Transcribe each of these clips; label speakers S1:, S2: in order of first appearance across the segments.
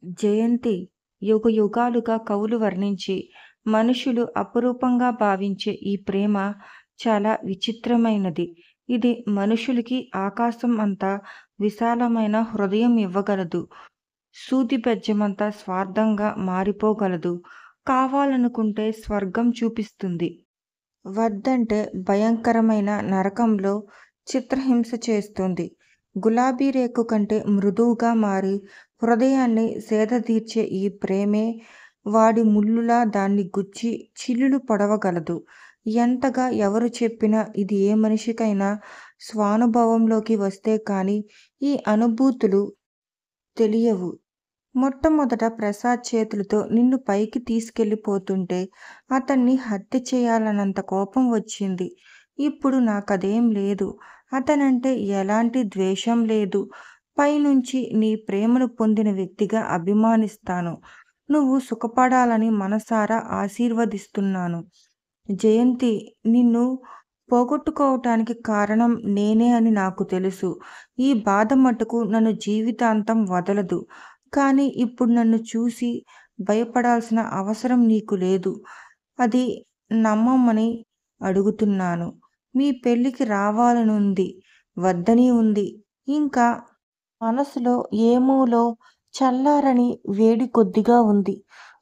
S1: జయంతి యుగయుగాలుగా కవులు వర్ణించి, మనుషులు అపురూపంగా భావించే ఈ ప్రేమ చాలా విచిత్రమైనది. ఇది మనుషులకి ఆకాశం అంత విశాలమైన హృదయం ఇవ్వగలదు. సూది బెజ్జమంత స్వార్థంగా మారిపోగలదు. కావాలనుకుంటే స్వర్గం చూపిస్తుంది. వద్దంటే భయంకరమైన నరకంలో చిత్రహింస చేస్తుంది. గులాబీ రేకు కంటే మృదువుగా మారి హృదయాన్ని సేదతీర్చే ఈ ప్రేమే వాడి ముల్లులా దాన్ని గుచ్చి చిల్లులు పొడవగలదు. ఎంతగా ఎవరు చెప్పినా ఇది ఏ మనిషికైనా స్వానుభవంలోకి వస్తే కానీ ఈ అనుభూతులు తెలియవు. మొట్టమొదట ప్రసాద్ చేతులతో నిన్ను పైకి తీసుకెళ్ళిపోతుంటే అతన్ని హత్య చేయాలన్నంత కోపం వచ్చింది. ఇప్పుడు నాకదేం లేదు. అతనంటే ఎలాంటి ద్వేషం లేదు. పైనుంచి నీ ప్రేమను పొందిన వ్యక్తిగా అభిమానిస్తాను. నువ్వు సుఖపడాలని మనసారా ఆశీర్వదిస్తున్నాను. జయంతి, నిన్ను పోగొట్టుకోవటానికి కారణం నేనే అని నాకు తెలుసు. ఈ బాధ మటుకు నన్ను జీవితాంతం వదలదు. కానీ ఇప్పుడు నన్ను చూసి భయపడాల్సిన అవసరం నీకు లేదు. అది నమ్మమని అడుగుతున్నాను. మీ పెళ్ళికి రావాలనుంది. వద్దని ఉంది. ఇంకా మనసులో ఏ మూలో చల్లారని వేడి కొద్దిగా ఉంది.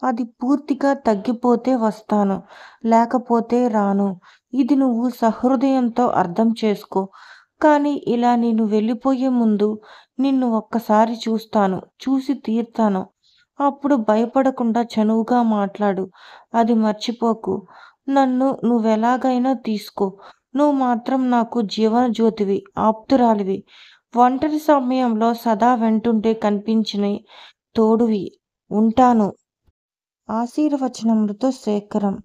S1: అది పూర్తిగా తగ్గిపోతే వస్తాను. లేకపోతే రాను. ఇది నువ్వు సహృదయంతో అర్థం చేసుకో. కానీ ఇలా నేను వెళ్ళిపోయే ముందు నిన్ను ఒక్కసారి చూస్తాను. చూసి తీరుతాను. అప్పుడు భయపడకుండా చనువుగా మాట్లాడు. అది మర్చిపోకు. నన్ను నువ్వెలాగైనా తీసుకో. నువ్వు మాత్రం నాకు జీవనజ్యోతివి, ఆప్తురాలివి. ఒంటరి సమయంలో సదా వెంటుంటే కనిపించిన తోడువి. ఉంటాను. ఆశీర్వచనములతో శేఖరం.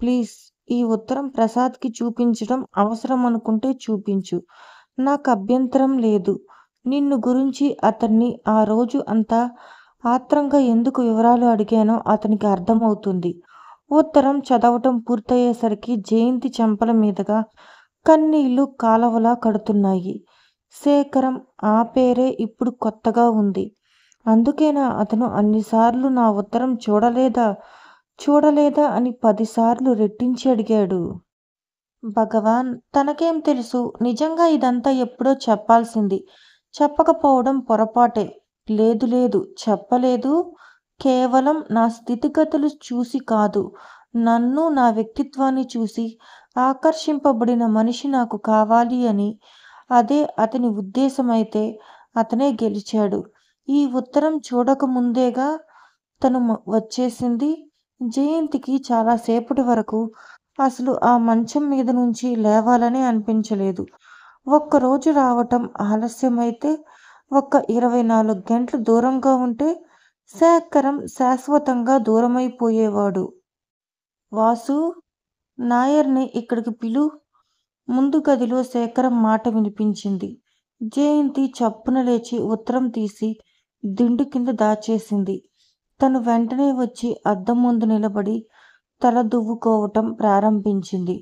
S1: ప్లీజ్, ఈ ఉత్తరం ప్రసాద్కి చూపించడం అవసరం అనుకుంటే చూపించు. నాకు అభ్యంతరం లేదు. నిన్ను గురించి అతన్ని ఆ రోజు అంత ఆత్రంగా ఎందుకు వివరాలు అడిగానో అతనికి అర్థమవుతుంది. ఉత్తరం చదవటం పూర్తయ్యేసరికి జయంతి చెంపల మీదుగా కన్నీళ్లు కాలవలా కడుతున్నాయి. శేఖరం, ఆ పేరే ఇప్పుడు కొత్తగా ఉంది. అందుకేనా అతను అన్నిసార్లు నా ఉత్తరం చూడలేదా అని 10 సార్లు రెట్టించి అడిగాడు. భగవాన్, తనకేం తెలుసు? నిజంగా ఇదంతా ఎప్పుడో చెప్పాల్సింది. చెప్పకపోవడం పొరపాటే. లేదు, చెప్పలేదు. కేవలం నా స్థితిగతులు చూసి కాదు, నన్ను, నా వ్యక్తిత్వాన్ని చూసి ఆకర్షింపబడిన మనిషి నాకు కావాలి అని. అదే అతని ఉద్దేశమైతే అతనే గెలిచాడు. ఈ ఉత్తరం చూడకముందేగా తను వచ్చేసింది. జయంతికి చాలాసేపటి వరకు అసలు ఆ మంచం మీద నుంచి లేవాలనే అనిపించలేదు. ఒక్కరోజు రావటం ఆలస్యమైతే, ఒక్క 24 గంటలు దూరంగా ఉంటే శేఖరం శాశ్వతంగా దూరమైపోయేవాడు. వాసు, నాయర్ని ఇక్కడికి పిలు. ముందు గదిలో శేఖరం మాట వినిపించింది. జయంతి చప్పున లేచి ఉత్తరం తీసి దిండు కింద దాచేసింది. తను వెంటనే వచ్చి అద్దం ముందు నిలబడి తల దువ్వుకోవటం ప్రారంభించింది.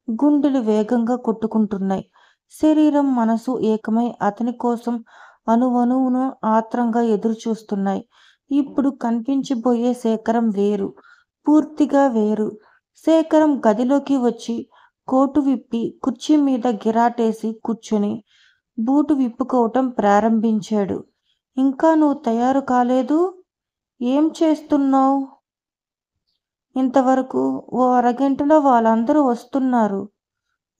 S1: గుండెలు వేగంగా కొట్టుకుంటున్నాయి. శరీరం, మనసు ఏకమై అతని కోసం అణువణువున ఆత్రంగా ఎదురుచూస్తున్నాయి. ఇప్పుడు కనిపించబోయే శేఖరం వేరు, పూర్తిగా వేరు. శేఖరం గదిలోకి వచ్చి కోటు విప్పి కుర్చీ మీద గిరాటేసి కూర్చుని బూటు విప్పుకోవటం ప్రారంభించాడు. ఇంకా నువ్వు తయారు కాలేదు? ఏం చేస్తున్నావు? ఇంతవరకు ఓ అరగంటలో వాళ్ళందరూ వస్తున్నారు.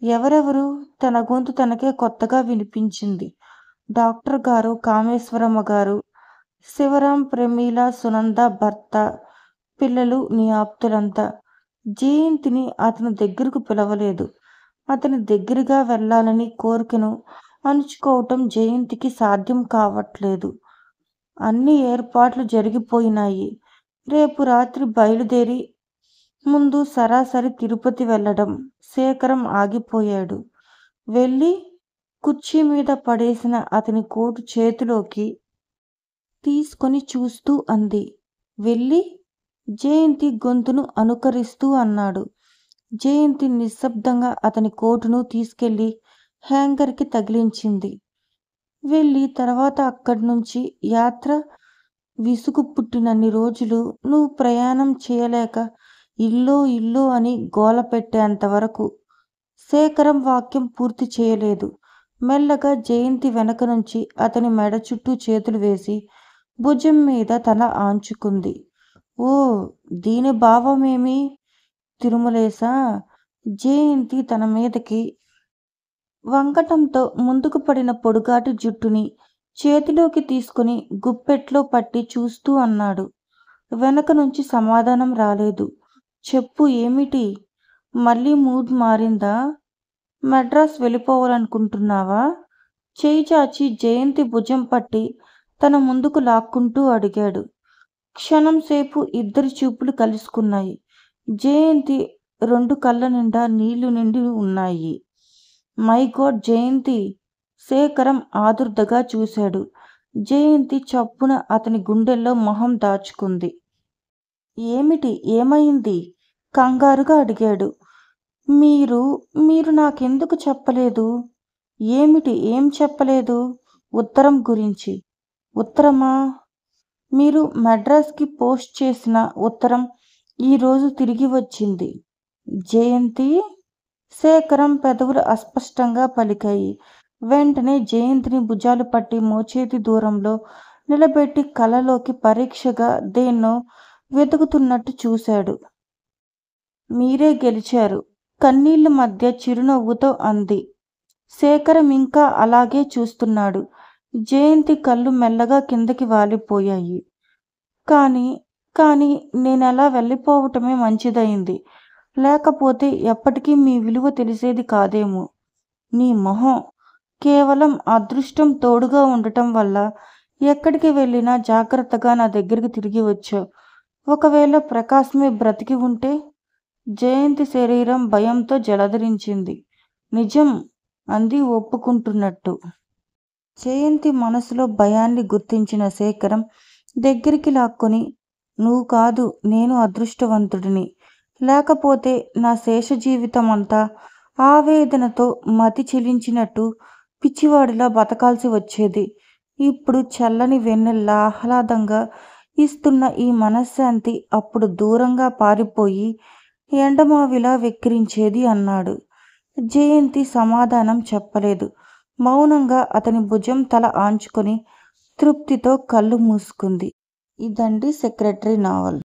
S1: ఎవరెవరు? తన గొంతు తనకే కొత్తగా వినిపించింది. డాక్టర్ గారు, కామేశ్వరమ్మ గారు, శివరాం, ప్రమీల, సునంద భర్త, పిల్లలు, నీ ఆప్తులంతా. జయంతిని అతని దగ్గరకు పిలవలేదు. అతని దగ్గరగా వెళ్ళాలని కోరికను అణుచుకోవటం జయంతికి సాధ్యం కావట్లేదు. అన్ని ఏర్పాట్లు జరిగిపోయినాయి. రేపు రాత్రి బయలుదేరి ముందు సరాసరి తిరుపతి వెళ్ళడం. శేఖరం ఆగిపోయాడు. వెళ్ళి కుర్చీ మీద పడేసిన అతని కోటు చేతిలోకి తీసుకొని చూస్తూ అంది. వెళ్ళి? జయంతి గొంతును అనుకరిస్తూ అన్నాడు. జయంతి నిశ్శబ్దంగా అతని కోటును తీసుకెళ్లి హ్యాంగర్కి తగిలించింది. వెళ్ళి తర్వాత అక్కడి నుంచి యాత్ర విసుగు పుట్టినన్ని రోజులు నువ్వు ప్రయాణం చేయలేక ఇల్లు ఇల్లు అని గోల పెట్టేంత వరకు. శేఖరం వాక్యం పూర్తి చేయలేదు. మెల్లగా జయంతి వెనక నుంచి అతని మెడ చుట్టూ చేతులు వేసి భుజం మీద తల ఆంచుకుంది. ఓ, దీని భావమేమి? తిరుమలేశా? జయంతి తన మీదకి వంకటంతో ముందుకు పడిన పొడుగాటి జుట్టుని చేతిలోకి తీసుకుని గుప్పెట్లో పట్టి చూస్తూ అన్నాడు. వెనక నుంచి సమాధానం రాలేదు. చెప్పు, ఏమిటి? మళ్ళీ మూడ్ మారిందా? మద్రాస్ వెళ్ళిపోవాలనుకుంటున్నావా? చేయి చాచి జయంతి భుజం పట్టి తన ముందుకు లాక్కుంటూ అడిగాడు. క్షణం సేపు ఇద్దరి చూపులు కలుసుకున్నాయి. జయంతి రెండు కళ్ళ నిండా నీళ్లు నిండి ఉన్నాయి. మై గాడ్ జయంతి! శేఖరం ఆదుర్దగా చూశాడు. జయంతి చప్పున అతని గుండెల్లో మొహం దాచుకుంది. ఏమిటి? ఏమైంది? కంగారుగా అడిగాడు. మీరు మీరు నాకెందుకు చెప్పలేదు? ఏమిటి? ఏం చెప్పలేదు? ఉత్తరం గురించి. ఉత్తరమా? మీరు మద్రాస్కి పోస్ట్ చేసిన ఉత్తరం ఈరోజు తిరిగి వచ్చింది. జయంతి? శేఖరం పెదవులు అస్పష్టంగా పలికాయి. వెంటనే జయంతిని భుజాలు పట్టి మోచేతి దూరంలో నిలబెట్టి కళ్ళలోకి పరీక్షగా దేన్నో వెతుకుతున్నట్టు చూశాడు. మీరే గెలిచారు, కన్నీళ్ల మధ్య చిరునవ్వుతో అంది. శేఖరం ఇంకా అలాగే చూస్తున్నాడు. జయంతి కళ్ళు మెల్లగా కిందకి వాలిపోయాయి. కానీ నేనలా వెళ్ళిపోవటమే మంచిదయింది. లేకపోతే ఎప్పటికీ మీ విలువ తెలిసేది కాదేమో. నీ మొహం! కేవలం అదృష్టం తోడుగా ఉండటం వల్ల ఎక్కడికి వెళ్ళినా జాగ్రత్తగా నా దగ్గరికి తిరిగి వచ్చావు. ఒకవేళ ప్రకాశమే బ్రతికి ఉంటే? జయంతి శరీరం భయంతో జలధరించింది. నిజం అంది ఒప్పుకుంటున్నట్టు. జయంతి మనసులో భయాన్ని గుర్తించిన శేఖరం దగ్గరికి లాక్కొని, నువ్వు కాదు, నేను అదృష్టవంతుడిని. లేకపోతే నా శేష జీవితం అంతా ఆవేదనతో మతి చెలించినట్టు పిచ్చివాడిలా బతకాల్సి వచ్చేది. ఇప్పుడు చల్లని వెన్నెల్లా ఆహ్లాదంగా ఇస్తున్న ఈ మనశ్శాంతి అప్పుడు దూరంగా పారిపోయి ఎండమావిలా వెక్కిరించేది అన్నాడు. జయంతి సమాధానం చెప్పలేదు. మౌనంగా అతని భుజం తల ఆంచుకొని తృప్తితో కళ్ళు మూసుకుంది. ఇదండి సెక్రటరీ నావల్.